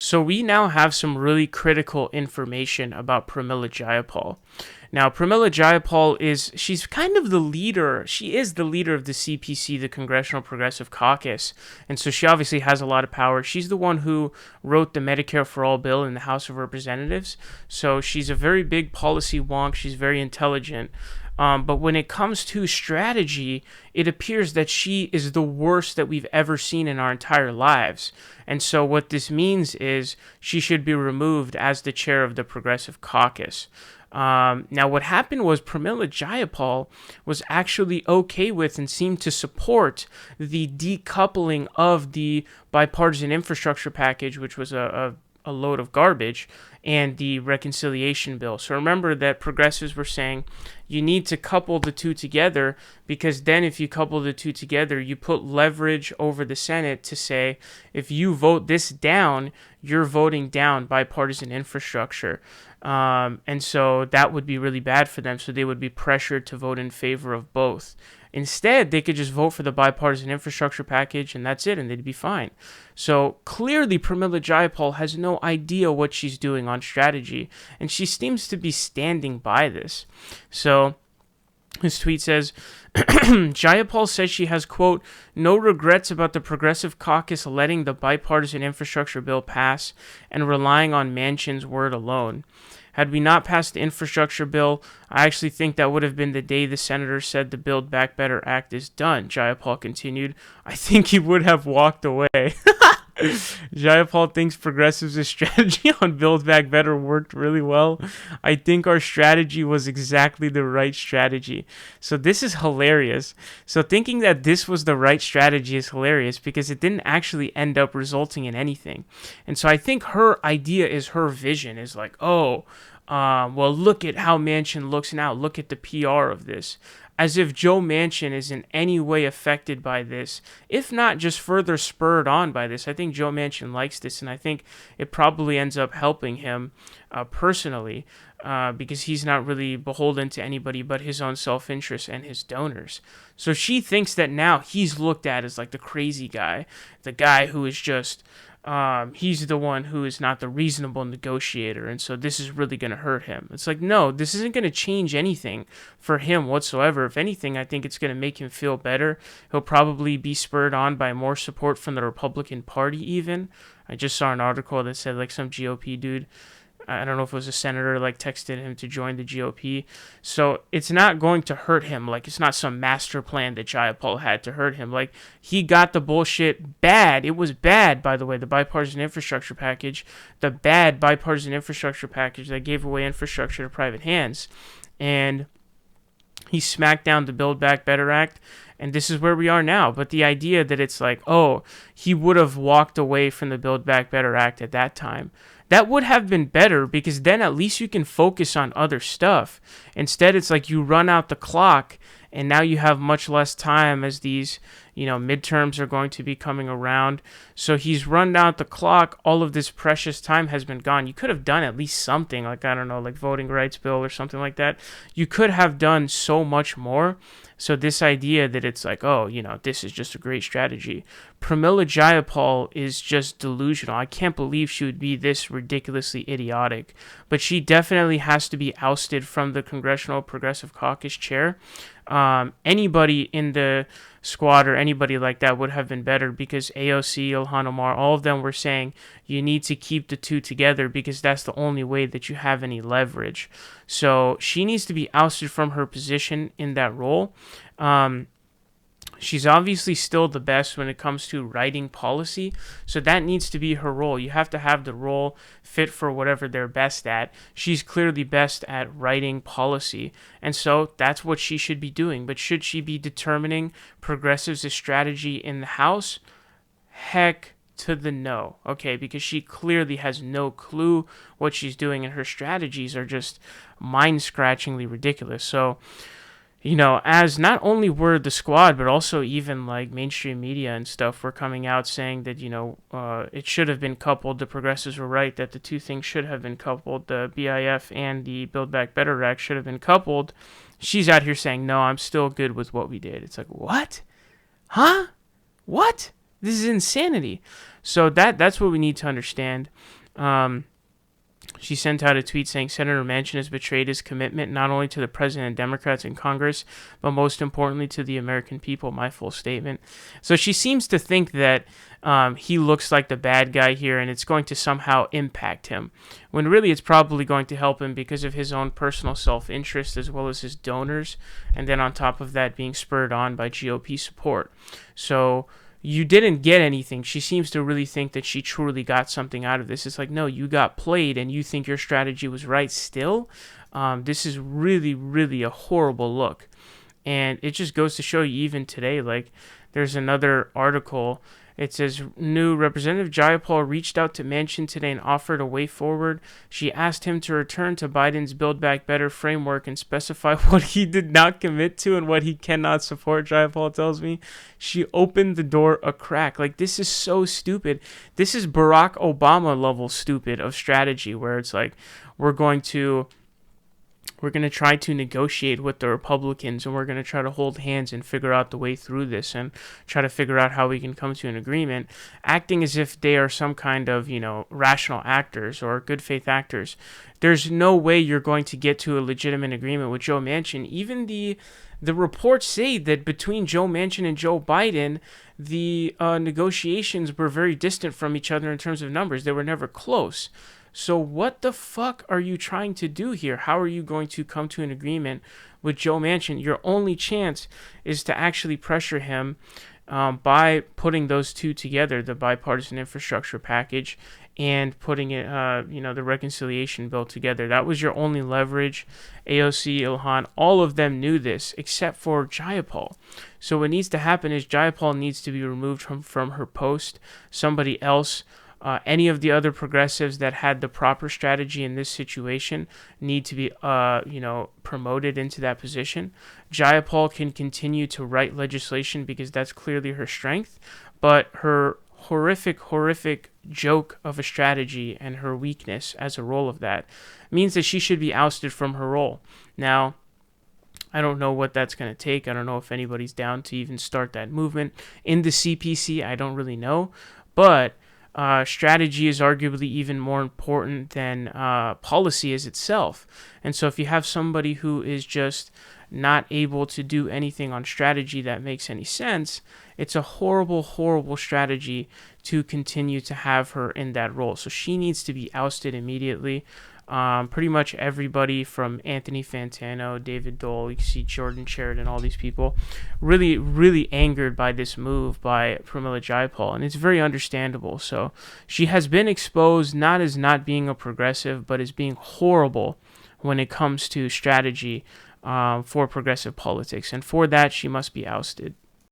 So we now have some really critical information about Pramila Jayapal. Now, Pramila Jayapal she's kind of the leader. She is the leader of the CPC, the Congressional Progressive Caucus. And so she obviously has a lot of power. She's the one who wrote the Medicare for All bill in the House of Representatives. So she's a very big policy wonk. She's very intelligent. But when it comes to strategy, it appears that she is the worst that we've ever seen in our entire lives. And so what this means is she should be removed as the chair of the Progressive Caucus. Now, what happened was Pramila Jayapal was actually okay with and seemed to support the decoupling of the bipartisan infrastructure package, which was a load of garbage, and the reconciliation bill. So remember that progressives were saying you need to couple the two together, because then if you couple the two together, you put leverage over the Senate to say, if you vote this down, you're voting down bipartisan infrastructure. And so that would be really bad for them. So they would be pressured to vote in favor of both. Instead, they could just vote for the bipartisan infrastructure package, and that's it, and they'd be fine. So clearly, Pramila Jayapal has no idea what she's doing on strategy, and she seems to be standing by this. So his tweet says, Jayapal says she has, quote, no regrets about the Progressive Caucus letting the bipartisan infrastructure bill pass and relying on Manchin's word alone. Had we not passed the infrastructure bill, I actually think that would have been the day the senator said the Build Back Better Act is done, Jayapal continued. I think he would have walked away. Jayapal thinks progressives' strategy on Build Back Better worked really well. I think our strategy was exactly the right strategy. So this is hilarious. So thinking that this was the right strategy is hilarious because it didn't actually end up resulting in anything. And so I think her idea is her vision is like, well, look at how Manchin looks now. Look at the PR of this. As if Joe Manchin is in any way affected by this, if not just further spurred on by this. I think Joe Manchin likes this, and I think it probably ends up helping him personally because he's not really beholden to anybody but his own self-interest and his donors. So she thinks that now he's looked at as like the crazy guy, the guy who is just... he's the one who is not the reasonable negotiator, and so this is really going to hurt him. It's like, no, this isn't going to change anything for him whatsoever. If anything, I think it's going to make him feel better. He'll probably be spurred on by more support from the Republican Party even. I just saw an article that said like some GOP dude, I don't know if it was a senator, like texted him to join the GOP. So it's not going to hurt him. Like, it's not some master plan that Jayapal had to hurt him. Like, he got the bullshit bad. It was bad, by the way, the bipartisan infrastructure package. The bad bipartisan infrastructure package that gave away infrastructure to private hands. And he smacked down the Build Back Better Act. And this is where we are now. But the idea that it's like, oh, he would have walked away from the Build Back Better Act at that time. That would have been better because then at least you can focus on other stuff. Instead, it's like you run out the clock and now you have much less time as these, midterms are going to be coming around. So he's run out the clock. All of this precious time has been gone. You could have done at least something like, I don't know, like voting rights bill or something like that. You could have done so much more. So this idea that it's like, oh, this is just a great strategy. Pramila Jayapal is just delusional. I can't believe she would be this ridiculously idiotic. But she definitely has to be ousted from the Congressional Progressive Caucus chair. Anybody in the squad or anybody like that would have been better because AOC, Ilhan Omar, all of them were saying you need to keep the two together because that's the only way that you have any leverage. So she needs to be ousted from her position in that role. She's obviously still the best when it comes to writing policy, so that needs to be her role. You have to have the role fit for whatever they're best at. She's clearly best at writing policy, and so that's what she should be doing. But should she be determining progressives' strategy in the House? Heck to the no, okay, because she clearly has no clue what she's doing, and her strategies are just mind-scratchingly ridiculous. So, as not only were the squad, but also even like mainstream media and stuff were coming out saying that, it should have been coupled. The progressives were right that the two things should have been coupled. The BIF and the Build Back Better Act should have been coupled. She's out here saying, no, I'm still good with what we did. It's like, what? Huh? What? This is insanity. So that's what we need to understand. She sent out a tweet saying Senator Manchin has betrayed his commitment not only to the president and Democrats in Congress, but most importantly to the American people. My full statement. So she seems to think that he looks like the bad guy here and it's going to somehow impact him, when really it's probably going to help him because of his own personal self-interest as well as his donors, and then on top of that being spurred on by GOP support. So you didn't get anything. She seems to really think that she truly got something out of this. It's like, no, you got played and you think your strategy was right still. This is really, really a horrible look. And it just goes to show you, even today, like, there's another article. It says, new Representative Jayapal reached out to Manchin today and offered a way forward. She asked him to return to Biden's Build Back Better framework and specify what he did not commit to and what he cannot support, Jayapal tells me. She opened the door a crack. Like, this is so stupid. This is Barack Obama level stupid of strategy, where it's like, we're going to try to negotiate with the Republicans, and we're going to try to hold hands and figure out the way through this and try to figure out how we can come to an agreement, acting as if they are some kind of, rational actors or good faith actors. There's no way you're going to get to a legitimate agreement with Joe Manchin. Even the reports say that between Joe Manchin and Joe Biden, the negotiations were very distant from each other in terms of numbers. They were never close. So what the fuck are you trying to do here? How are you going to come to an agreement with Joe Manchin? Your only chance is to actually pressure him by putting those two together, the bipartisan infrastructure package and putting it, the reconciliation bill together. That was your only leverage. AOC, Ilhan, all of them knew this except for Jayapal. So what needs to happen is Jayapal needs to be removed from her post. Somebody else, any of the other progressives that had the proper strategy in this situation need to be, promoted into that position. Jayapal can continue to write legislation because that's clearly her strength, but her horrific joke of a strategy and her weakness as a role of that means that she should be ousted from her role. Now, I don't know what that's going to take. I don't know if anybody's down to even start that movement. In the CPC, I don't really know, but strategy is arguably even more important than policy is itself. And so if you have somebody who is just not able to do anything on strategy that makes any sense, it's a horrible strategy to continue to have her in that role. So she needs to be ousted immediately. Pretty much everybody from Anthony Fantano, David Dole, you can see Jordan Sheridan, all these people, really angered by this move by Pramila Jayapal, and it's very understandable. So she has been exposed not as not being a progressive, but as being horrible when it comes to strategy for progressive politics, and for that she must be ousted.